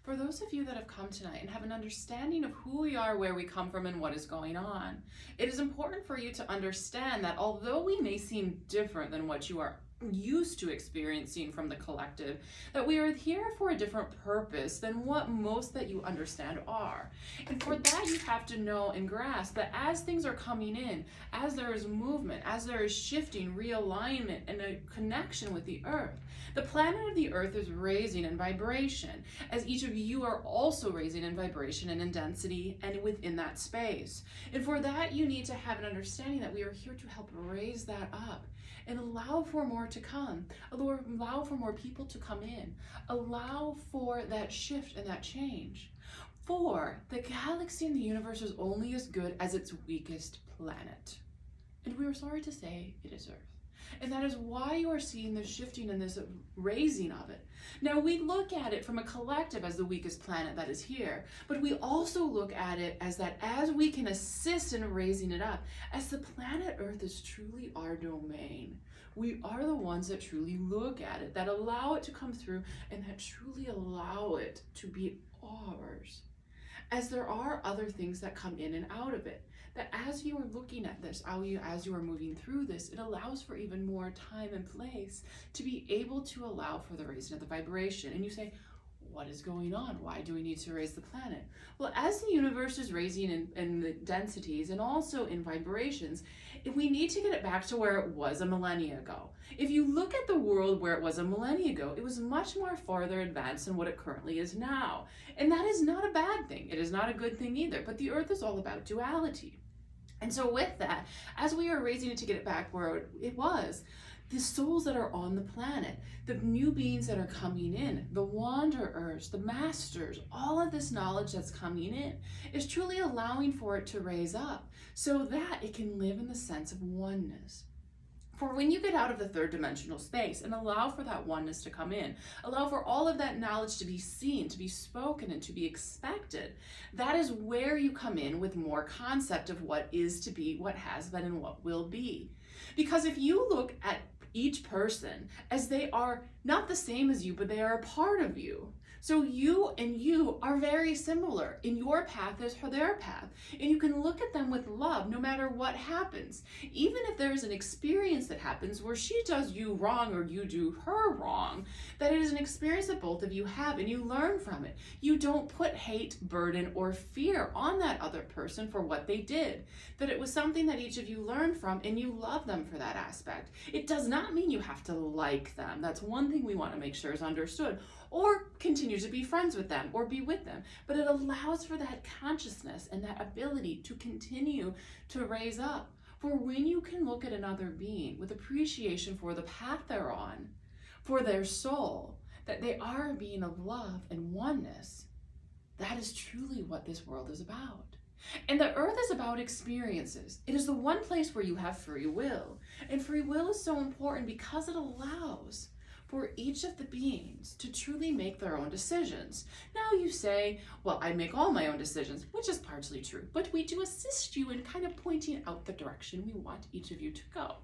For those of you that have come tonight and have an understanding of who we are, where we come from, and what is going on, it is important for you to understand that although we may seem different than what you are used to experiencing from the collective, that we are here for a different purpose than what most that you understand are. And for that, you have to know and grasp that as things are coming in, as there is movement, as there is shifting, realignment, and a connection with the earth, the planet of the earth is raising in vibration, as each of you are also raising in vibration and in density and within that space. And for that, you need to have an understanding that we are here to help raise that up and allow for more to come, allow for more people to come in, allow for that shift and that change. For the galaxy and the universe is only as good as its weakest planet. And we are sorry to say it is Earth. And that is why you are seeing this shifting and this raising of it. Now, we look at it from a collective as the weakest planet that is here, but we also look at it as that as we can assist in raising it up, as the planet Earth is truly our domain. We are the ones that truly look at it, that allow it to come through, and that truly allow it to be ours. As there are other things that come in and out of it, that as you are looking at this, as you are moving through this, it allows for even more time and place to be able to allow for the raising of the vibration. And you say, what is going on? Why do we need to raise the planet? Well, as the universe is raising in the densities and also in vibrations, we need to get it back to where it was a millennia ago. If you look at the world where it was a millennia ago, it was much more farther advanced than what it currently is now. And that is not a bad thing. It is not a good thing either, but the earth is all about duality. And so with that, as we are raising it to get it back where it was, the souls that are on the planet, the new beings that are coming in, the wanderers, the masters, all of this knowledge that's coming in is truly allowing for it to raise up so that it can live in the sense of oneness. For when you get out of the third dimensional space and allow for that oneness to come in, allow for all of that knowledge to be seen, to be spoken, and to be expected, that is where you come in with more concept of what is to be, what has been, and what will be. Because if you look at each person as they are not the same as you, but they are a part of you. So you and you are very similar. In your path is their path. And you can look at them with love no matter what happens. Even if there's an experience that happens where she does you wrong or you do her wrong, that it is an experience that both of you have and you learn from it. You don't put hate, burden, or fear on that other person for what they did. That it was something that each of you learned from and you love them for that aspect. It does not mean you have to like them. That's one thing we want to make sure is understood. Or continue to be friends with them or be with them. But it allows for that consciousness and that ability to continue to raise up. For when you can look at another being with appreciation for the path they're on, for their soul, that they are a being of love and oneness, that is truly what this world is about. And the earth is about experiences. It is the one place where you have free will. And free will is so important because it allows for each of the beings to truly make their own decisions. Now you say, well, I make all my own decisions, which is partially true, but we do assist you in kind of pointing out the direction we want each of you to go.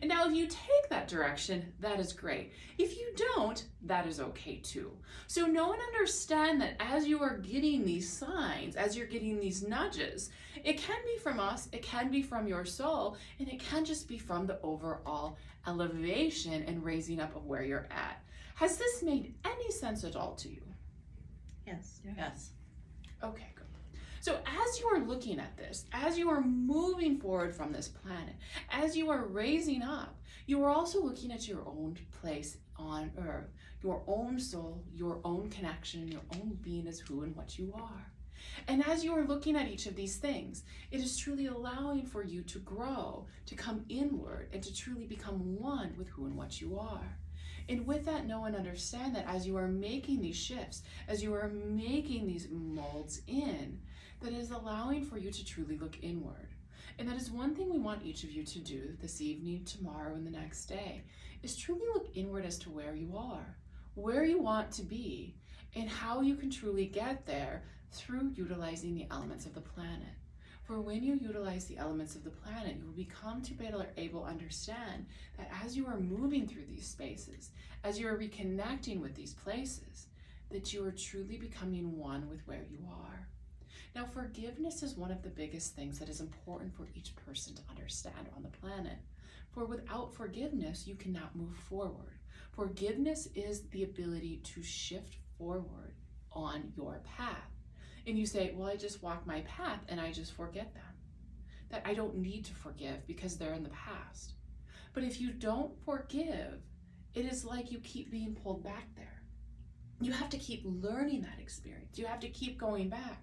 And now if you take that direction, that is great. If you don't, that is okay too. So know and understand that as you are getting these signs, as you're getting these nudges, it can be from us, it can be from your soul, and it can just be from the overall elevation and raising up of where you're at. Has this made any sense at all to you? Yes. Yes. Okay, good. So as you are looking at this, as you are moving forward from this planet, as you are raising up, you are also looking at your own place on Earth, your own soul, your own connection, your own being as who and what you are. And as you are looking at each of these things, it is truly allowing for you to grow, to come inward, and to truly become one with who and what you are. And with that, know and understand that as you are making these shifts, as you are making these molds in, that is allowing for you to truly look inward. And that is one thing we want each of you to do this evening, tomorrow, and the next day, is truly look inward as to where you are, where you want to be, and how you can truly get there through utilizing the elements of the planet. For when you utilize the elements of the planet, you will become to be able to understand that as you are moving through these spaces, as you are reconnecting with these places, that you are truly becoming one with where you are. Now, forgiveness is one of the biggest things that is important for each person to understand on the planet. For without forgiveness, you cannot move forward. Forgiveness is the ability to shift forward on your path. And you say, well, I just walk my path and I just forget them. That I don't need to forgive because they're in the past. But if you don't forgive, it is like you keep being pulled back there. You have to keep learning that experience. You have to keep going back.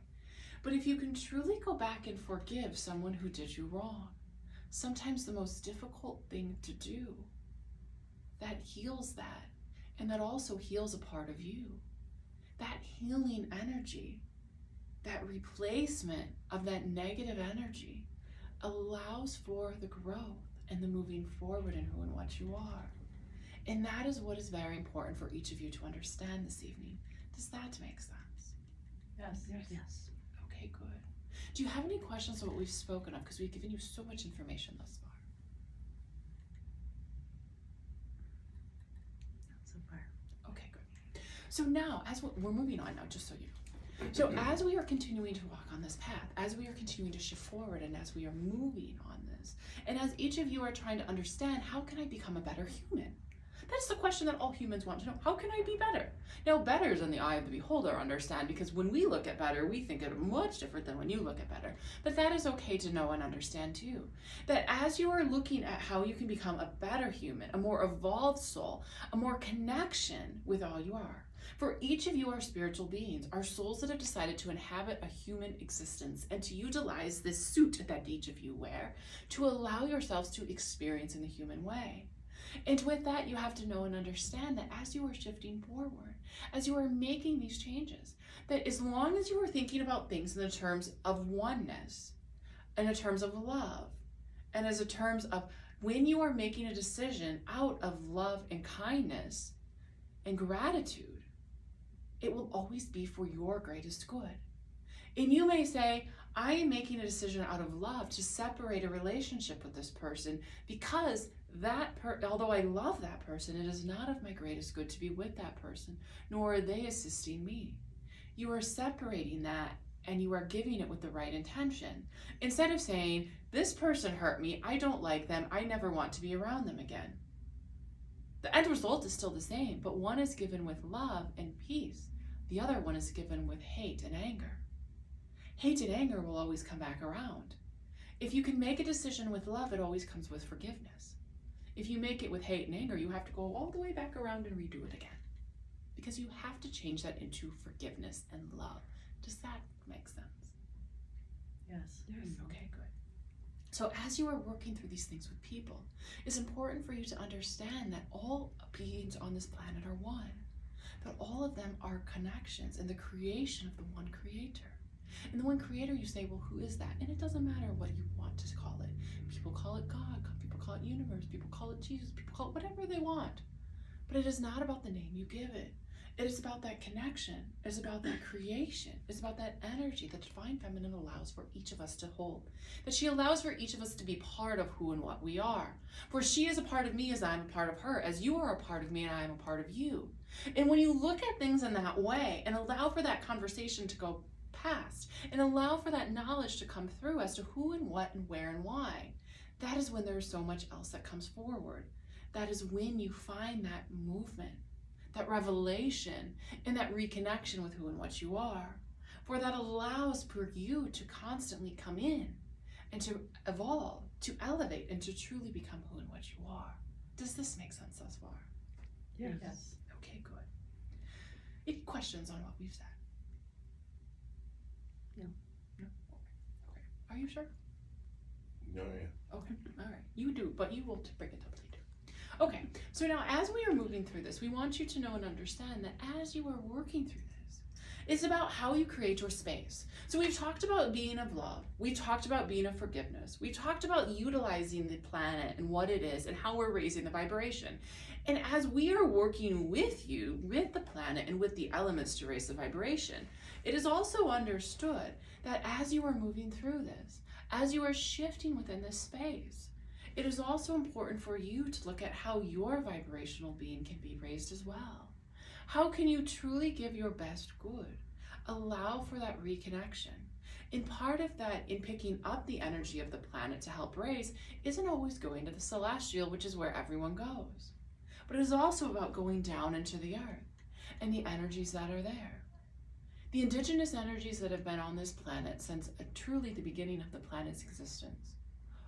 But if you can truly go back and forgive someone who did you wrong, sometimes the most difficult thing to do, that heals that, and that also heals a part of you. That healing energy, that replacement of that negative energy allows for the growth and the moving forward in who and what you are. And that is what is very important for each of you to understand this evening. Does that make sense? Yes. Yes. Okay, good. Do you have any questions on what we've spoken of? Because we've given you so much information thus far. Not so far. Okay, good. So now, as we're moving on now, just so you know. So as we are continuing to walk on this path, as we are continuing to shift forward, and as we are moving on this, and as each of you are trying to understand, how can I become a better human? That's the question that all humans want to know. How can I be better? Now, better is in the eye of the beholder, understand, because when we look at better, we think it much different than when you look at better. But that is okay to know and understand too. That as you are looking at how you can become a better human, a more evolved soul, a more connection with all you are. For each of you are spiritual beings, are souls that have decided to inhabit a human existence and to utilize this suit that each of you wear to allow yourselves to experience in the human way. And with that, you have to know and understand that as you are shifting forward, as you are making these changes, that as long as you are thinking about things in the terms of oneness, and in terms of love, and as in terms of when you are making a decision out of love and kindness and gratitude, it will always be for your greatest good. And you may say, I am making a decision out of love to separate a relationship with this person because although I love that person, it is not of my greatest good to be with that person, nor are they assisting me. You are separating that and you are giving it with the right intention. Instead of saying, this person hurt me, I don't like them, I never want to be around them again. The end result is still the same, but one is given with love and peace. The other one is given with hate and anger. Hate and anger will always come back around. If you can make a decision with love, it always comes with forgiveness. If you make it with hate and anger, you have to go all the way back around and redo it again. Because you have to change that into forgiveness and love. Does that make sense? Yes. Okay, good. So as you are working through these things with people, it's important for you to understand that all beings on this planet are one. That all of them are connections in the creation of the one creator. And the one creator, you say, well, who is that? And it doesn't matter what you want to call it. People call it God, people call it universe, people call it Jesus, people call it whatever they want. But it is not about the name you give it. It is about that connection. It's about that creation. It's about that energy that Divine Feminine allows for each of us to hold. That she allows for each of us to be part of who and what we are. For she is a part of me as I'm a part of her, as you are a part of me and I am a part of you. And when you look at things in that way and allow for that conversation to go past and allow for that knowledge to come through as to who and what and where and why, that is when there's so much else that comes forward. That is when you find that movement, that revelation, and that reconnection with who and what you are. For that allows for you to constantly come in and to evolve, to elevate, and to truly become who and what you are. Does this make sense thus far? Yes. Okay, good. Any questions on what we've said? No. No? Okay. Are you sure? No, yeah. Okay, all right. You do, but you will bring it up later. Okay, so now as we are moving through this, we want you to know and understand that as you are working through this, it's about how you create your space. So we've talked about being of love. We talked about being of forgiveness. We talked about utilizing the planet and what it is and how we're raising the vibration. And as we are working with you, with the planet and with the elements to raise the vibration, it is also understood that as you are moving through this, as you are shifting within this space, it is also important for you to look at how your vibrational being can be raised as well. How can you truly give your best good? Allow for that reconnection. And part of that, in picking up the energy of the planet to help raise, isn't always going to the celestial, which is where everyone goes. But it is also about going down into the earth and the energies that are there. The indigenous energies that have been on this planet since truly the beginning of the planet's existence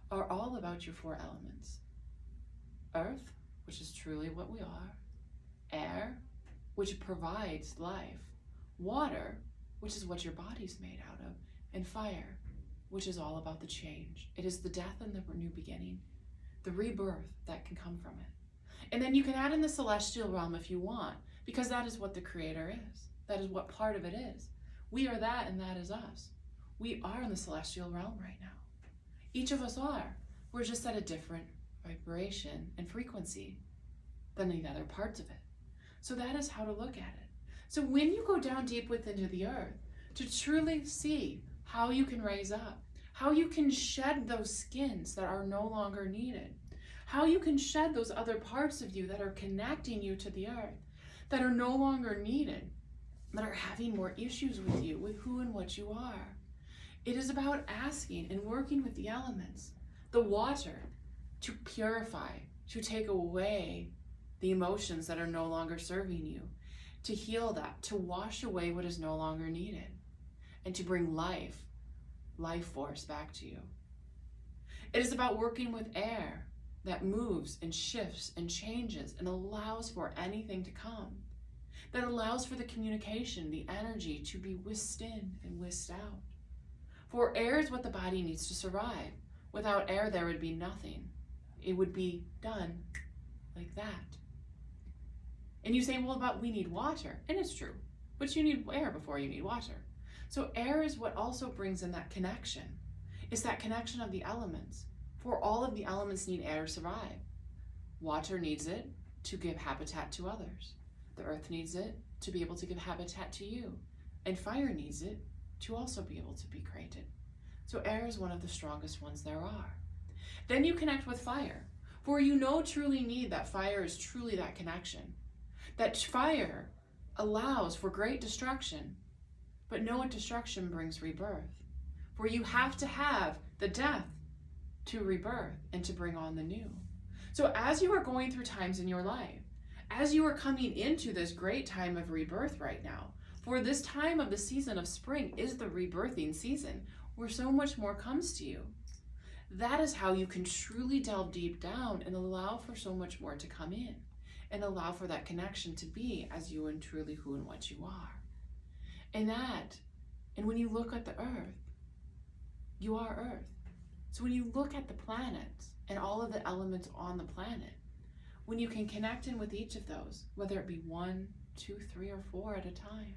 are all about your 4 elements. Earth, which is truly what we are. Air, which provides life. Water, which is what your body's made out of. And fire, which is all about the change. It is the death and the new beginning, the rebirth that can come from it. And then you can add in the celestial realm if you want, because that is what the Creator is. That is what part of it is. We are that, and that is us. We are in the celestial realm right now. Each of us are. We're just at a different vibration and frequency than the other parts of it. So that is how to look at it. So when you go down deep within the earth, to truly see how you can raise up, how you can shed those skins that are no longer needed, how you can shed those other parts of you that are connecting you to the earth, that are no longer needed, that are having more issues with you, with who and what you are. It is about asking and working with the elements, the water, to purify, to take away the emotions that are no longer serving you, to heal that, to wash away what is no longer needed, and to bring life force back to you. It is about working with air that moves and shifts and changes and allows for anything to come, that allows for the communication, the energy to be whisked in and whisked out. For air is what the body needs to survive. Without air, there would be nothing. It would be done like that. And you say, well, but we need water. And it's true, but you need air before you need water. So air is what also brings in that connection. It's that connection of the elements. For all of the elements need air to survive. Water needs it to give habitat to others. The earth needs it to be able to give habitat to you. And fire needs it to also be able to be created. So air is one of the strongest ones there are. Then you connect with fire. For you truly need that fire is truly that connection. That fire allows for great destruction, but no destruction brings rebirth. For you have to have the death to rebirth and to bring on the new. So as you are going through times in your life, as you are coming into this great time of rebirth right now, for this time of the season of spring is the rebirthing season where so much more comes to you. That is how you can truly delve deep down and allow for so much more to come in and allow for that connection to be as you and truly who and what you are. And when you look at the earth, you are earth. So when you look at the planets and all of the elements on the planet, when you can connect in with each of those, whether it be 1, 2, 3, or 4 at a time,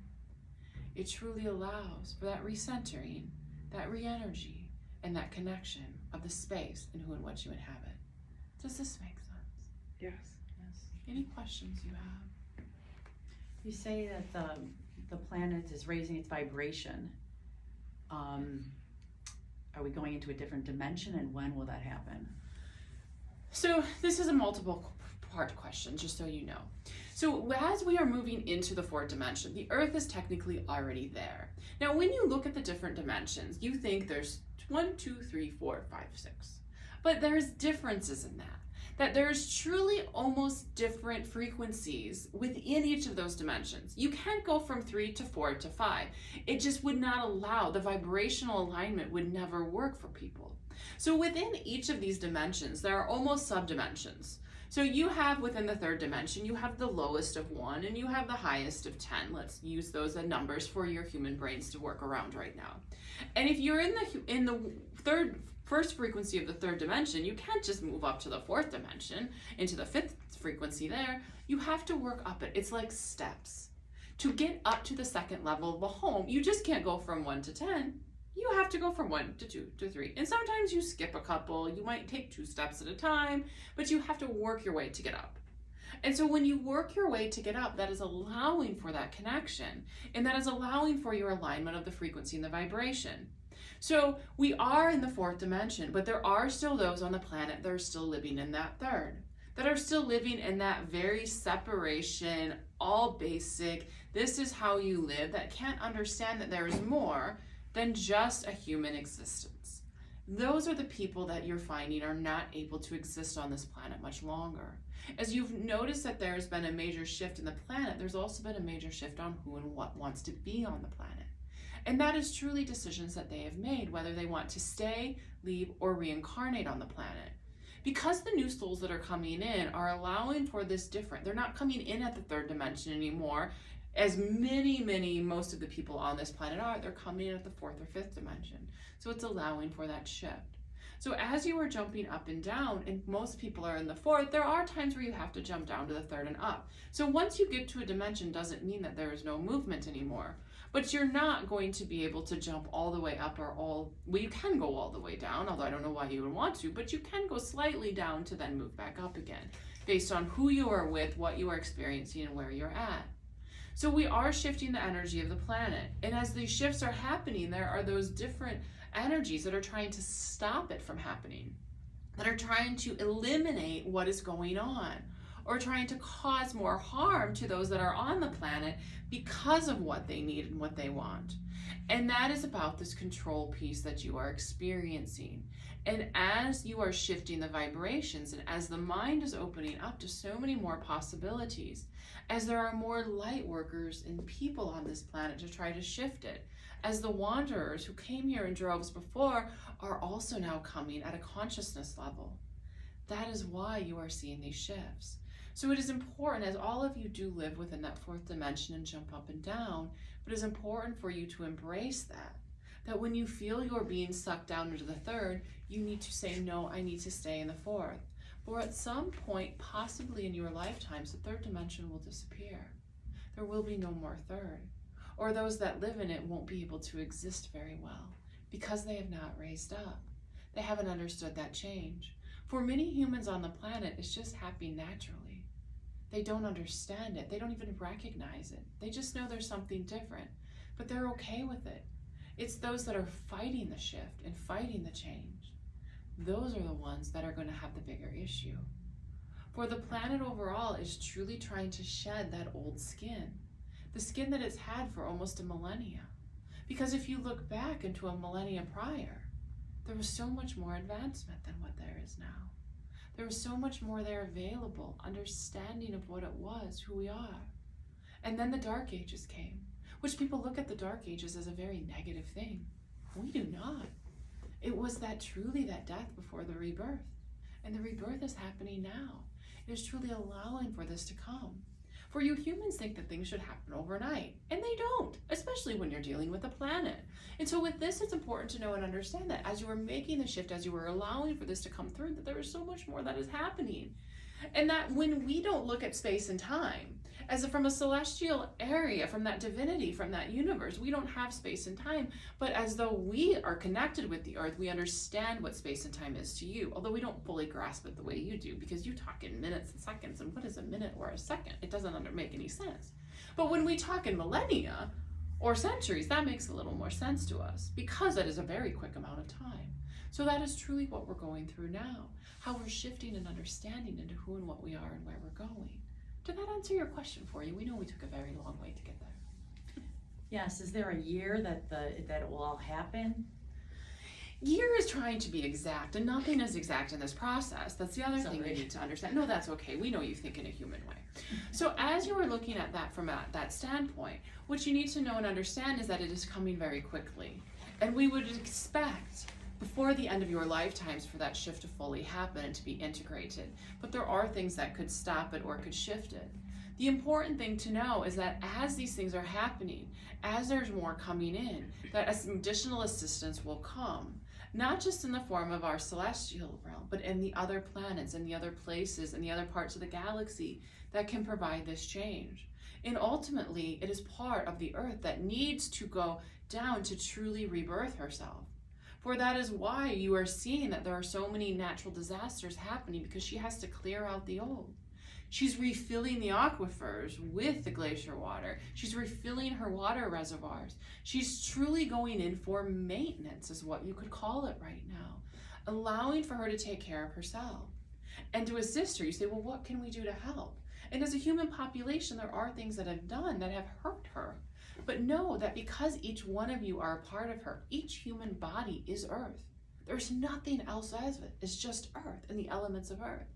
it truly allows for that recentering, that re-energy, and that connection of the space and who and what you inhabit. Does this make sense? Yes. Yes. Any questions you have? You say that the planet is raising its vibration. Are we going into a different dimension, and when will that happen? So this is a multiple part question, just so you know. So as we are moving into the 4th dimension, the earth is technically already there. Now, when you look at the different dimensions, you think there's 1, 2, 3, 4, 5, 6. But there's differences in that there's truly almost different frequencies within each of those dimensions. You can't go from 3 to 4 to 5. It just would not allow, the vibrational alignment would never work for people. So within each of these dimensions, there are almost sub-dimensions. So you have within the 3rd dimension, you have the lowest of 1 and you have the highest of 10. Let's use those as numbers for your human brains to work around right now. And if you're in the first frequency of the 3rd dimension, you can't just move up to the 4th dimension, into the 5th frequency there. You have to work up it. It's like steps. To get up to the 2nd level of a home, you just can't go from 1 to 10. You have to go from 1 to 2 to 3. And sometimes you skip a couple. You might take 2 steps at a time, but you have to work your way to get up. And so when you work your way to get up, that is allowing for that connection, and that is allowing for your alignment of the frequency and the vibration. So we are in the 4th dimension, but there are still those on the planet that are still living in that 3rd. that are still living in that very separation, all basic, this is how you live, that can't understand that there is more than just a human existence. Those are the people that you're finding are not able to exist on this planet much longer. As you've noticed that there's been a major shift in the planet, there's also been a major shift on who and what wants to be on the planet. And that is truly decisions that they have made, whether they want to stay, leave, or reincarnate on the planet. Because the new souls that are coming in are allowing for this different, they're not coming in at the third dimension anymore, as most of the people on this planet are. They're coming in at the fourth or fifth dimension. So it's allowing for that shift. So as you are jumping up and down, and most people are in the fourth, there are times where you have to jump down to the third and up. So once you get to a dimension, doesn't mean that there is no movement anymore. But you're not going to be able to jump all the way up well, you can go all the way down, although I don't know why you would want to, but you can go slightly down to then move back up again, based on who you are with, what you are experiencing, and where you're at. So we are shifting the energy of the planet. And as these shifts are happening, there are those different energies that are trying to stop it from happening, that are trying to eliminate what is going on, or trying to cause more harm to those that are on the planet because of what they need and what they want. And that is about this control piece that you are experiencing. And as you are shifting the vibrations, and as the mind is opening up to so many more possibilities, as there are more light workers and people on this planet to try to shift it, as the wanderers who came here in droves before are also now coming at a consciousness level. That is why you are seeing these shifts. So it is important, as all of you do live within that fourth dimension and jump up and down, but it is important for you to embrace that when you feel you're being sucked down into the third, you need to say, no, I need to stay in the fourth. For at some point, possibly in your lifetimes, the third dimension will disappear. There will be no more third. Or those that live in it won't be able to exist very well because they have not raised up. They haven't understood that change. For many humans on the planet, it's just happening naturally. They don't understand it. They don't even recognize it. They just know there's something different, but they're okay with it. It's those that are fighting the shift and fighting the change. Those are the ones that are going to have the bigger issue. For the planet overall is truly trying to shed that old skin, the skin that it's had for almost a millennia. Because if you look back into a millennia prior, there was so much more advancement than what there is now. There was so much more there available, understanding of what it was, who we are. And then the Dark Ages came, which people look at the Dark Ages as a very negative thing. We do not. It was that truly that death before the rebirth. And the rebirth is happening now. It is truly allowing for this to come. For you humans think that things should happen overnight, and they don't, especially when you're dealing with a planet. And so with this, it's important to know and understand that as you are making the shift, as you are allowing for this to come through, that there is so much more that is happening. And that when we don't look at space and time, as from a celestial area, from that divinity, from that universe, we don't have space and time, but as though we are connected with the earth, we understand what space and time is to you, although we don't fully grasp it the way you do, because you talk in minutes and seconds, and what is a minute or a second? It doesn't make any sense. But when we talk in millennia or centuries, that makes a little more sense to us, because that is a very quick amount of time. So that is truly what we're going through now, how we're shifting and understanding into who and what we are and where we're going. Did that answer your question for you? We know we took a very long way to get there. Yes, is there a year that it will all happen? Year is trying to be exact, and nothing is exact in this process. That's the other thing you need to understand. No, that's okay. We know you think in a human way. So as you are looking at that from that standpoint, what you need to know and understand is that it is coming very quickly. And we would expect before the end of your lifetimes for that shift to fully happen and to be integrated. But there are things that could stop it or could shift it. The important thing to know is that as these things are happening, as there's more coming in, that additional assistance will come, not just in the form of our celestial realm, but in the other planets and the other places and the other parts of the galaxy that can provide this change. And ultimately, it is part of the earth that needs to go down to truly rebirth herself. For that is why you are seeing that there are so many natural disasters happening, because she has to clear out the old. She's refilling the aquifers with the glacier water. She's refilling her water reservoirs. She's truly going in for maintenance, is what you could call it right now, allowing for her to take care of herself. And to assist her, you say, well, what can we do to help? And as a human population, there are things that I've done that have hurt her. But know that because each one of you are a part of her, each human body is Earth. There's nothing else as it. It's just Earth and the elements of Earth.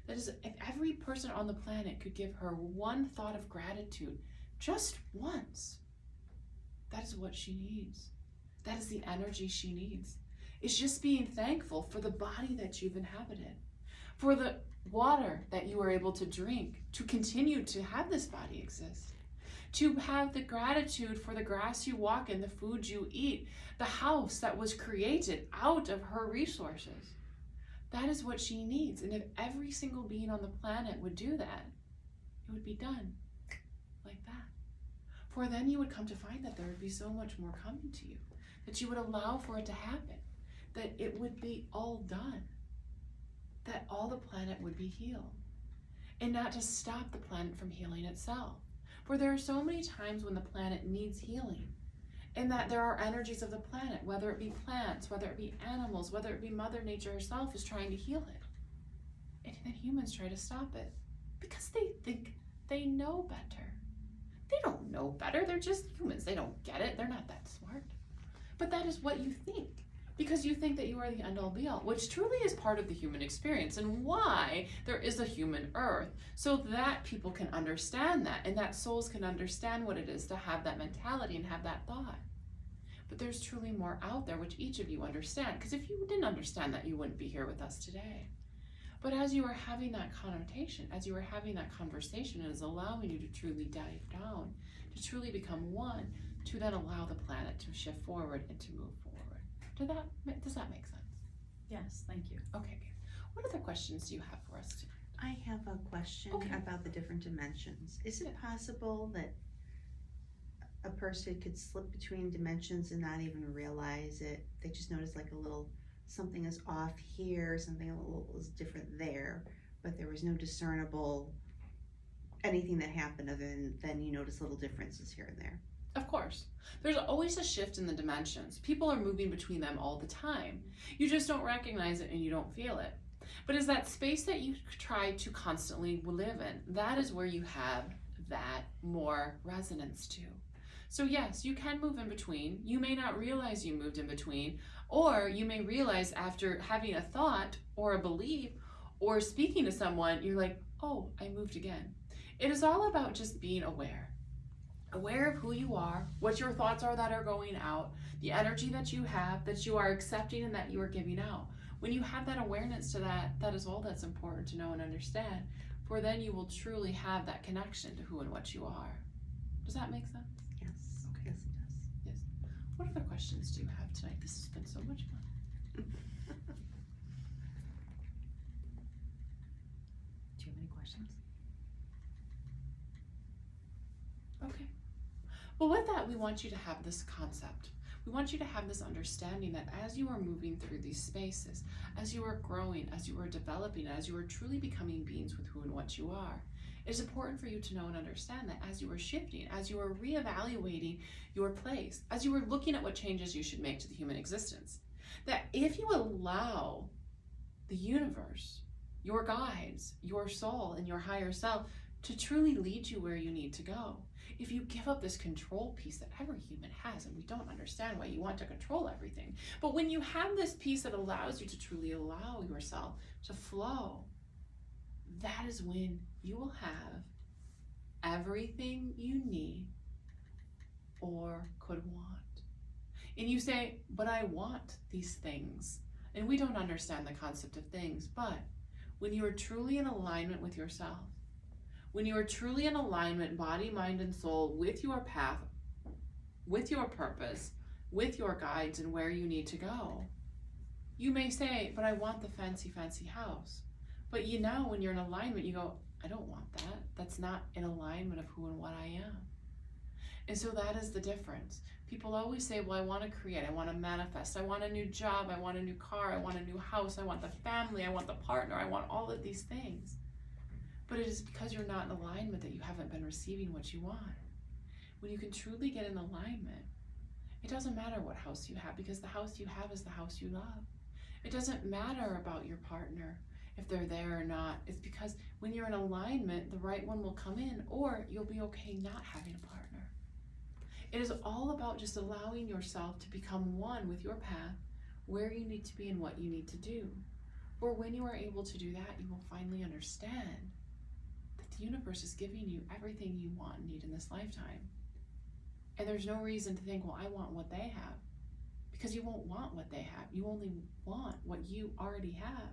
That is, if every person on the planet could give her one thought of gratitude just once, that is what she needs. That is the energy she needs. It's just being thankful for the body that you've inhabited, for the water that you are able to drink, to continue to have this body exist, to have the gratitude for the grass you walk in, the food you eat, the house that was created out of her resources. That is what she needs. And if every single being on the planet would do that, it would be done like that. For then you would come to find that there would be so much more coming to you, that you would allow for it to happen, that it would be all done, that all the planet would be healed, and not to stop the planet from healing itself. For there are so many times when the planet needs healing, and that there are energies of the planet, whether it be plants, whether it be animals, whether it be Mother Nature herself is trying to heal it. And then humans try to stop it because they think they know better. They don't know better. They're just humans. They don't get it. They're not that smart. But that is what you think, because you think that you are the end-all be-all, which truly is part of the human experience and why there is a human Earth, so that people can understand that and that souls can understand what it is to have that mentality and have that thought. But there's truly more out there, which each of you understand, because if you didn't understand that, you wouldn't be here with us today. But as you are having that connotation, as you are having that conversation, it is allowing you to truly dive down, to truly become one, to then allow the planet to shift forward and to move forward. Does that make sense? Yes, thank you. Okay, good. What other questions do you have for us tonight? I have a question Okay. about the different dimensions. Is it possible that a person could slip between dimensions and not even realize it? They just notice like a little something is off here, something a little is different there, but there was no discernible anything that happened other than you notice little differences here and there. Of course. There's always a shift in the dimensions. People are moving between them all the time. You just don't recognize it and you don't feel it. But it's that space that you try to constantly live in. That is where you have that more resonance to. So yes, you can move in between. You may not realize you moved in between, or you may realize after having a thought or a belief or speaking to someone, you're like, oh, I moved again. It is all about just being aware. Aware of who you are, what your thoughts are that are going out, the energy that you have, that you are accepting and that you are giving out. When you have that awareness to that, that is all that's important to know and understand, for then you will truly have that connection to who and what you are. Does that make sense? Yes. Okay. Yes, it does. Yes. What other questions do you have tonight? This has been so much fun. Do you have any questions? Okay. Well, with that, we want you to have this concept. We want you to have this understanding that as you are moving through these spaces, as you are growing, as you are developing, as you are truly becoming beings with who and what you are, it is important for you to know and understand that as you are shifting, as you are reevaluating your place, as you are looking at what changes you should make to the human existence, that if you allow the universe, your guides, your soul, and your higher self to truly lead you where you need to go, if you give up this control piece that every human has, and we don't understand why you want to control everything, but when you have this piece that allows you to truly allow yourself to flow, that is when you will have everything you need or could want. And you say, but I want these things. And we don't understand the concept of things, but when you are truly in alignment with yourself, when you are truly in alignment, body, mind, and soul, with your path, with your purpose, with your guides and where you need to go, you may say, but I want the fancy, fancy house. But you know, when you're in alignment, you go, I don't want that. That's not in alignment of who and what I am. And so that is the difference. People always say, well, I want to create, I want to manifest, I want a new job, I want a new car, I want a new house, I want the family, I want the partner, I want all of these things. But it is because you're not in alignment that you haven't been receiving what you want. When you can truly get in alignment, it doesn't matter what house you have, because the house you have is the house you love. It doesn't matter about your partner. if they're there or not. It's because when you're in alignment, the right one will come in, or you'll be okay not having a partner. It is all about just allowing yourself to become one with your path, where you need to be and what you need to do. For when you are able to do that, you will finally understand that the universe is giving you everything you want and need in this lifetime. And there's no reason to think, well, I want what they have. Because you won't want what they have. You only want what you already have.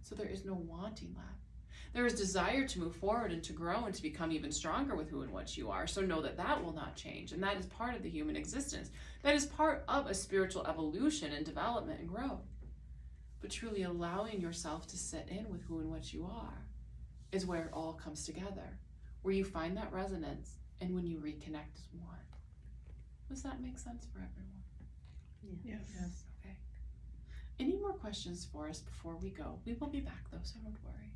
So there is no wanting left. There is desire to move forward and to grow and to become even stronger with who and what you are. So know that that will not change. And that is part of the human existence. That is part of a spiritual evolution and development and growth. But truly allowing yourself to sit in with who and what you are is where it all comes together. Where you find that resonance and when you reconnect as one. Does that make sense for everyone? Yes. Okay. Any more questions for us before we go? We will be back though, so don't worry.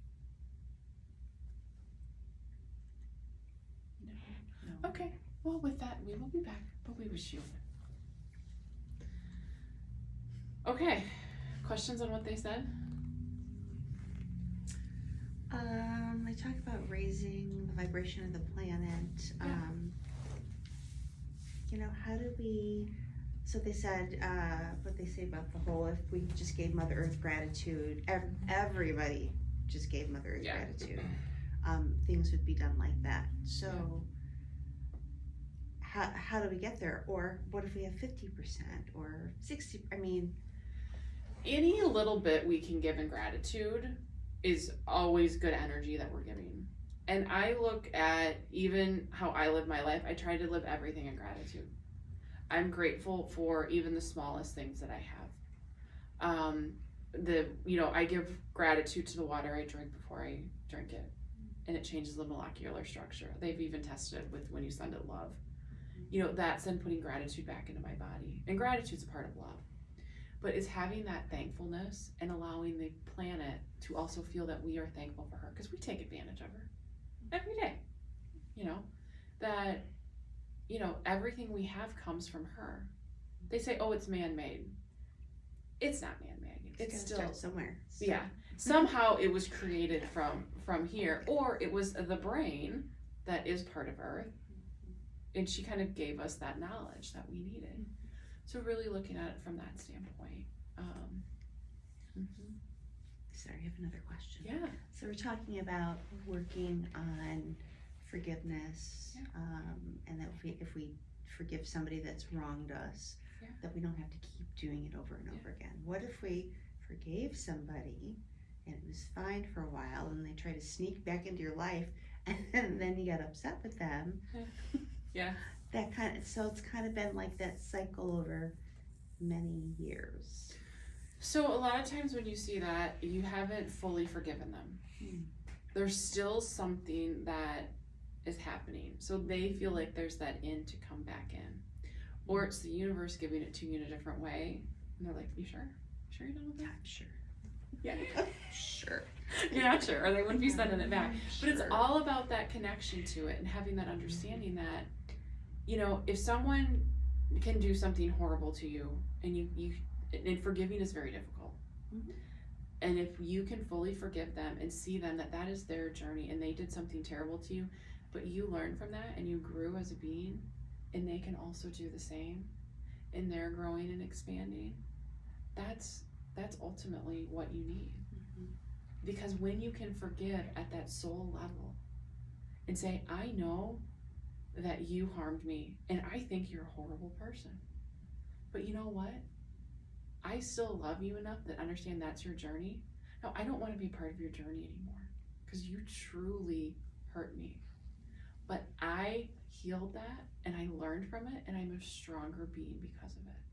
No. Okay. Well, with that, we will be back, but we wish you. Okay. Questions on what they said? They talk about raising the vibration of the planet. Yeah. How do we, so they said, what they say about the whole, if we just gave Mother Earth gratitude, everybody just gave Mother Earth gratitude, things would be done like that. So how do we get there? Or what if we have 50% or 60? I mean, any little bit we can give in gratitude is always good energy that we're giving. And I look at even how I live my life, I try to live everything in gratitude. I'm grateful for even the smallest things that I have. I give gratitude to the water I drink before I drink it. And it changes the molecular structure. They've even tested it with when you send it love. That's then putting gratitude back into my body. And gratitude's a part of love. But it's having that thankfulness and allowing the planet to also feel that we are thankful for her. Because we take advantage of her every day. Everything we have comes from her. They say, oh, it's man-made. It's not man-made. It's still start somewhere. Yeah. Somehow it was created from here, or it was the brain that is part of Earth. And she kind of gave us that knowledge that we needed. So really looking at it from that standpoint. Sorry, I have another question. Yeah. So we're talking about working on forgiveness, and that if we forgive somebody that's wronged us, that we don't have to keep doing it over and over again. What if we forgave somebody and it was fine for a while and they try to sneak back into your life and then you got upset with them? Yeah. So it's kind of been like that cycle over many years. So a lot of times when you see that, you haven't fully forgiven them. There's still something that is happening. So they feel like there's that in to come back in. Or it's the universe giving it to you in a different way. And they're like, you sure? Sure you're done with that? I'm sure. Yeah. Sure. You're not sure, or they wouldn't be sending it back. But it's Sure. all about that connection to it and having that understanding that, if someone can do something horrible to you and forgiving is very difficult. Mhm. And if you can fully forgive them and see them that is their journey and they did something terrible to you, but you learned from that and you grew as a being, and they can also do the same, and they're growing and expanding, that's ultimately what you need. Mhm. Because when you can forgive at that soul level and say, I know that you harmed me and I think you're a horrible person, but you know what? I still love you enough that understand that's your journey. No, I don't want to be part of your journey anymore because you truly hurt me. But I healed that and I learned from it and I'm a stronger being because of it.